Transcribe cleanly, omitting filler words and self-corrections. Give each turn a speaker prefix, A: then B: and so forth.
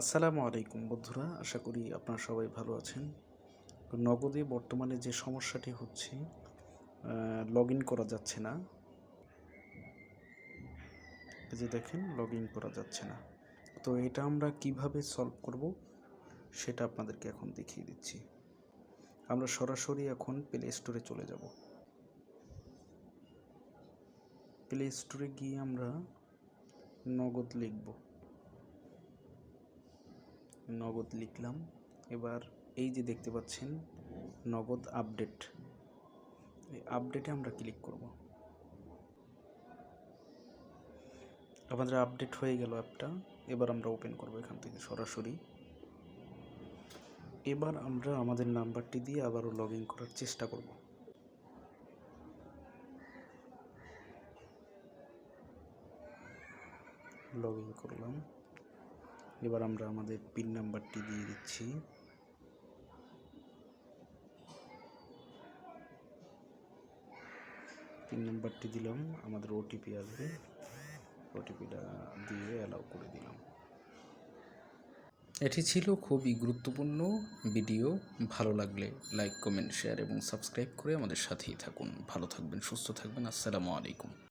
A: আসসালামু আলাইকুম বন্ধুরা, আশা করি আপনারা সবাই ভালো আছেন। তো নগদে বর্তমানে যে সমস্যাটি হচ্ছে, লগ ইন করা যাচ্ছে না। এই যে দেখেন, লগ ইন করা যাচ্ছে না। তো এটা আমরা কিভাবে সলভ করব সেটা আপনাদেরকে এখন দেখিয়ে দিচ্ছি। আমরা সরাসরি এখন প্লে স্টোরে চলে যাব। প্লে স্টোরে গিয়ে আমরা নগদ লিখব। নগদ লিখলাম। এবার এই যে দেখতে পাচ্ছেন নগদ আপডেট, এই আপডেটে আমরা ক্লিক করব। আমাদের আপডেট হয়ে গেল অ্যাপটা। এবার আমরা ওপেন করব এখান থেকে সরাসরি। এবার আমরা আমাদের নাম্বারটি দিয়ে আবারও লগ ইন করার চেষ্টা করব। লগ ইন করলাম। এবার আমরা আমাদের পিন নাম্বারটি দিয়ে দিচ্ছি। পিন নাম্বারটি দিলাম, আমাদের ওটিপি আসবে, ওটিপিটা দিয়ে অ্যালাউ করে দিলাম। এটি ছিল খুবই গুরুত্বপূর্ণ ভিডিও। ভালো লাগলে লাইক, কমেন্ট, শেয়ার এবং সাবস্ক্রাইব করে আমাদের সাথেই থাকুন। ভালো থাকবেন, সুস্থ থাকবেন। আসসালামু আলাইকুম।